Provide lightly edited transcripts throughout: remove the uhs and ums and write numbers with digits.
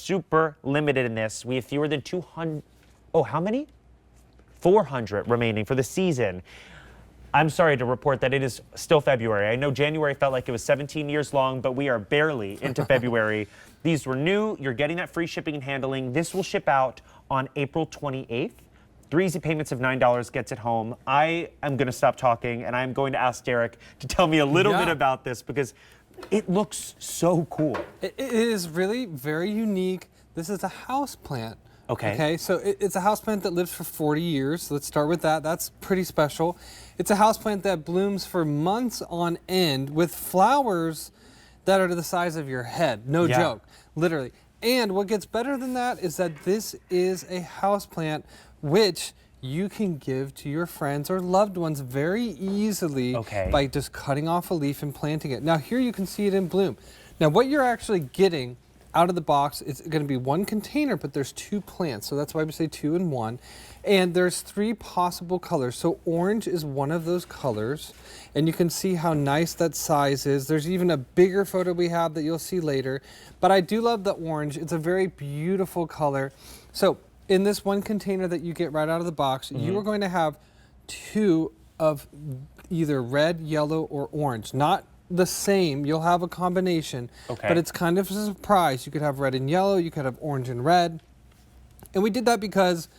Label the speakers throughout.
Speaker 1: super limited in this. We have fewer than 200, oh, how many? 400 remaining for the season. I'm sorry to report that it is still February. I know January felt like it was 17 years long, but we are barely into February. These were new. You're getting that free shipping and handling. This will ship out on April 28th. 3 easy payments of $9 gets it home. I am going to stop talking, and I'm going to ask Derek to tell me a little bit about this because it looks so cool.
Speaker 2: It is really very unique. This is a house plant.
Speaker 1: Okay.
Speaker 2: Okay, so it's a houseplant that lives for 40 years. Let's start with that. That's pretty special. It's a houseplant that blooms for months on end with flowers that are the size of your head. No joke, literally. And what gets better than that is that this is a houseplant which you can give to your friends or loved ones very easily by just cutting off a leaf and planting it. Now here you can see it in bloom. Now what you're actually getting out of the box, it's going to be one container, but there's 2 plants, so that's why we say 2 in 1. And there's 3 possible colors. So orange is one of those colors, and you can see how nice that size is. There's even a bigger photo we have that you'll see later, but I do love the orange. It's a very beautiful color. So in this one container that you get right out of the box, you are going to have 2 of either red, yellow, or orange. Not the same, you'll have a combination, but it's kind of a surprise. You could have red and yellow, you could have orange and red. And we did that because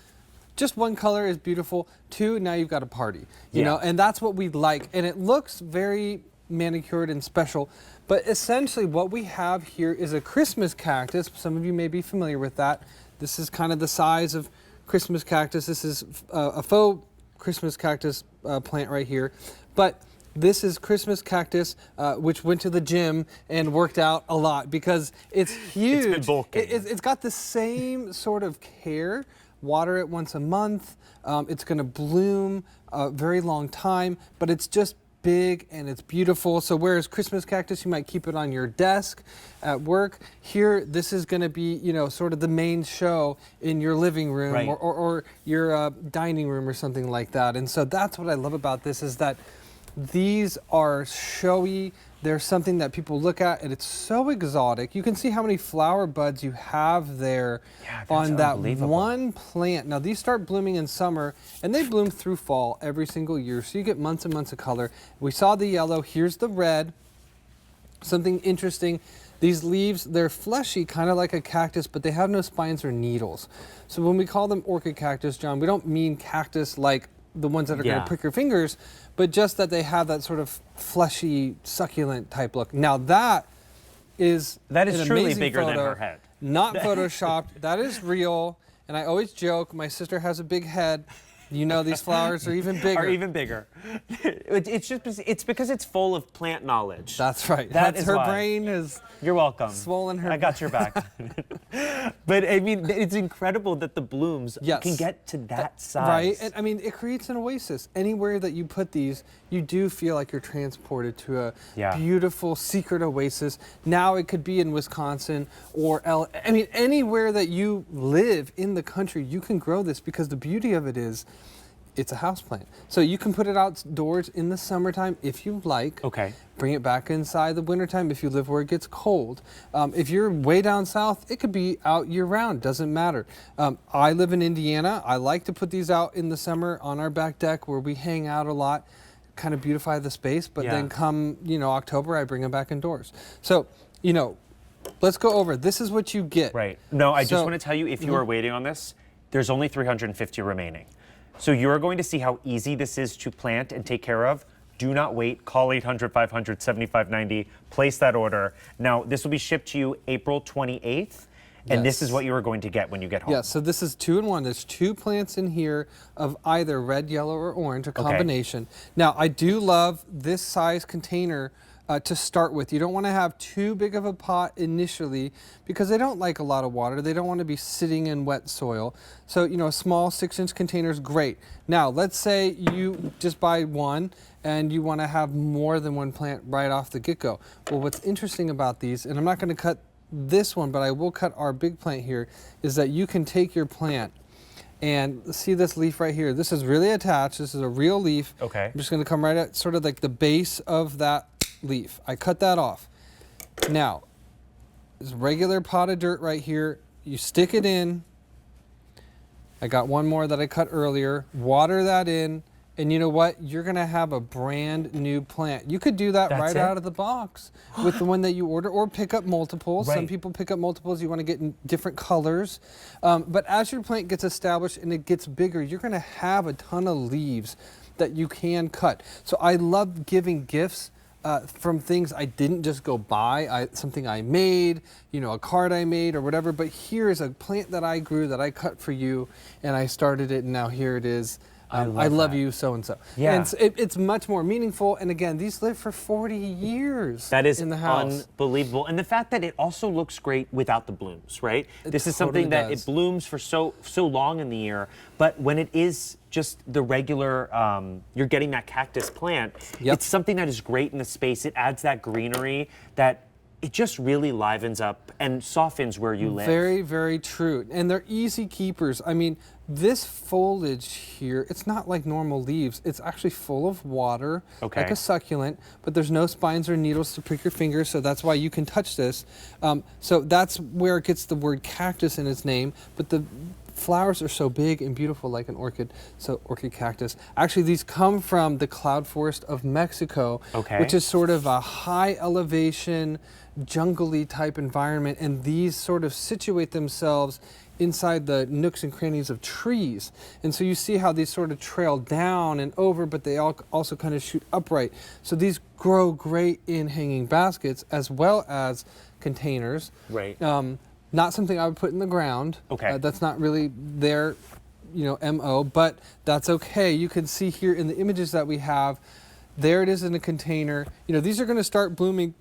Speaker 2: just one color is beautiful, 2, now you've got a party, you know, and that's what we like. And it looks very manicured and special, but essentially what we have here is a Christmas cactus. Some of you may be familiar with that. This is kind of the size of Christmas cactus. This is a faux Christmas cactus plant right here, but this is Christmas cactus, which went to the gym and worked out a lot because it's huge.
Speaker 1: It's been bulking.
Speaker 2: It's got the same sort of care. Water it once a month. It's going to bloom a very long time, but it's just big and it's beautiful. So whereas Christmas cactus, you might keep it on your desk at work, here this is going to be, you know, sort of the main show in your living room or your dining room or something like that. And so that's what I love about this is that these are showy. There's something that people look at and it's so exotic. You can see how many flower buds you have there on that one plant. Now these start blooming in summer and they bloom through fall every single year. So you get months and months of color. We saw the yellow, here's the red. Something interesting, these leaves, they're fleshy, kind of like a cactus, but they have no spines or needles. So when we call them orchid cactus, John, we don't mean cactus like the ones that are going to prick your fingers, but just that they have that sort of fleshy, succulent type look. Now that is
Speaker 1: truly bigger than her head.
Speaker 2: Not photoshopped. That is real. And I always joke, my sister has a big head. You know these flowers are even bigger.
Speaker 1: It's because it's full of plant knowledge.
Speaker 2: That's right. That's her brain is.
Speaker 1: You're welcome.
Speaker 2: Swollen her.
Speaker 1: I got your back. But I mean, it's incredible that the blooms can get to that size.
Speaker 2: Right. And I mean, it creates an oasis. Anywhere that you put these, you do feel like you're transported to a beautiful secret oasis. Now it could be in Wisconsin or I mean, anywhere that you live in the country, you can grow this because the beauty of it is it's a houseplant. So you can put it outdoors in the summertime if you like. Bring it back inside the wintertime if you live where it gets cold. If you're way down south, it could be out year-round, doesn't matter. I live in Indiana. I like to put these out in the summer on our back deck where we hang out a lot, kind of beautify the space, but then come, you know, October, I bring them back indoors. So, you know, let's go over. This is what you get.
Speaker 1: No, I just want to tell you, if you are waiting on this, there's only 350 remaining. So you're going to see how easy this is to plant and take care of. Do not wait. Call 800-500-7590. Place that order. Now, this will be shipped to you April 28th. And this is what you are going to get when you get home.
Speaker 2: So this is 2 in 1. There's 2 plants in here of either red, yellow, or orange, a combination. Now, I do love this size container to start with. You don't want to have too big of a pot initially because they don't like a lot of water. They don't want to be sitting in wet soil. So, you know, a small 6-inch container is great. Now, let's say you just buy one and you want to have more than one plant right off the get-go. Well, what's interesting about these, and I'm not going to cut this one, but I will cut our big plant here, is that you can take your plant and see this leaf right here. This is really attached. This is a real leaf. I'm just going to come right at sort of like the base of that leaf. I cut that off. Now, this regular pot of dirt right here, You stick it in. I got one more that I cut earlier. Water that in. And you know what? You're going to have a brand new plant. You could do that right out of the box with the one that you order, or pick up multiples. Some people pick up multiples. You want to get in different colors. But as your plant gets established and it gets bigger, you're going to have a ton of leaves that you can cut. So I love giving gifts from things I didn't just go buy, something I made, you know, a card I made or whatever. But here is a plant that I grew that I cut for you, and I started it, and now here it is. I love you, so-and-so.
Speaker 1: Yeah.
Speaker 2: And it's much more meaningful. And again, these live for 40 years
Speaker 1: that is
Speaker 2: in the house.
Speaker 1: Unbelievable. And the fact that it also looks great without the blooms, right? This is something that it blooms for so long in the year, but when it is just the regular, you're getting that cactus plant, it's something that is great in the space. It adds that greenery that it just really livens up and softens where you live.
Speaker 2: Very, very true. And they're easy keepers. I mean, this foliage here, it's not like normal leaves. It's actually full of water, like a succulent, but there's no spines or needles to prick your fingers, so that's why you can touch this. So that's where it gets the word cactus in its name, but the flowers are so big and beautiful like an orchid, so orchid cactus. Actually, these come from the cloud forest of Mexico, which is sort of a high elevation, jungly type environment, and these sort of situate themselves inside the nooks and crannies of trees. And so you see how these sort of trail down and over, but they also kind of shoot upright. So these grow great in hanging baskets as well as containers. Not something I would put in the ground. That's not really their, MO, but that's okay. You can see here in the images that we have, there it is in a container. These are going to start blooming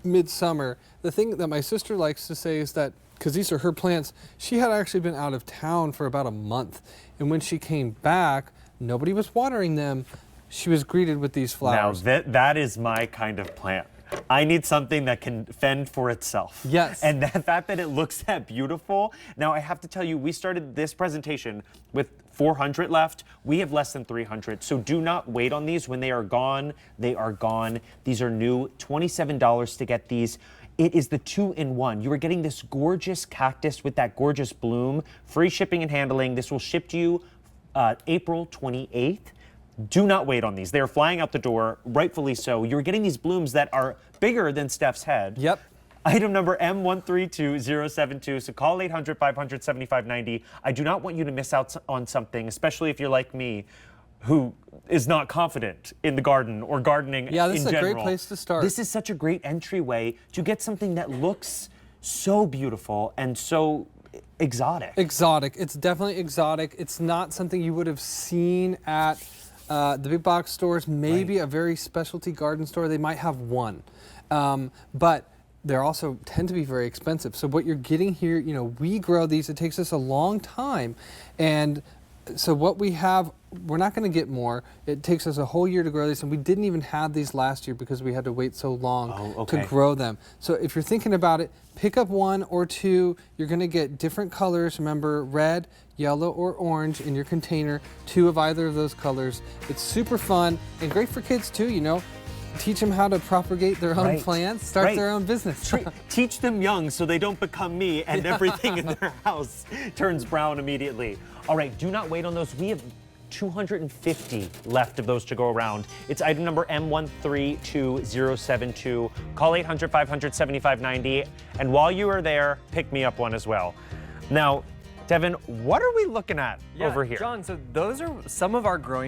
Speaker 2: midsummer. The thing that my sister likes to say is that, because these are her plants, she had actually been out of town for about a month. And when she came back, nobody was watering them. She was greeted with these flowers.
Speaker 1: Now, that is my kind of plant. I need something that can fend for itself.
Speaker 2: Yes.
Speaker 1: And the fact that it looks that beautiful. Now, I have to tell you, we started this presentation with 400 left. We have less than 300. So do not wait on these. When they are gone, they are gone. These are new, $27 to get these. It is the 2-in-1. You are getting this gorgeous cactus with that gorgeous bloom, free shipping and handling. This will ship to you April 28th. Do not wait on these. They're flying out the door, rightfully so. You're getting these blooms that are bigger than Steph's head.
Speaker 2: Yep.
Speaker 1: Item number M132072. So call 800-500-7590. I do not want you to miss out on something, especially if you're like me, who is not confident in the garden or gardening in general.
Speaker 2: Yeah, this is a great place to start.
Speaker 1: This is such a great entryway to get something that looks so beautiful and so exotic.
Speaker 2: Exotic. It's definitely exotic. It's not something you would have seen at the big box stores, maybe a very specialty garden store. They might have one, but they're also tend to be very expensive. So what you're getting here, we grow these. It takes us a long time, and so what we have, we're not going to get more. It takes us a whole year to grow these, and we didn't even have these last year because we had to wait so long to grow them. So if you're thinking about it, pick up one or two. You're going to get different colors. Remember, red, yellow, or orange in your container, 2 of either of those colors. It's super fun and great for kids too, Teach them how to propagate their own plants, start their own business.
Speaker 1: Teach them young so they don't become me and everything in their house turns brown immediately. All right, do not wait on those. We have 250 left of those to go around. It's item number M132072. Call 800-500-7590. And while you are there, pick me up one as well. Now, Devin, what are we looking at over here?
Speaker 3: John, so those are some of our growing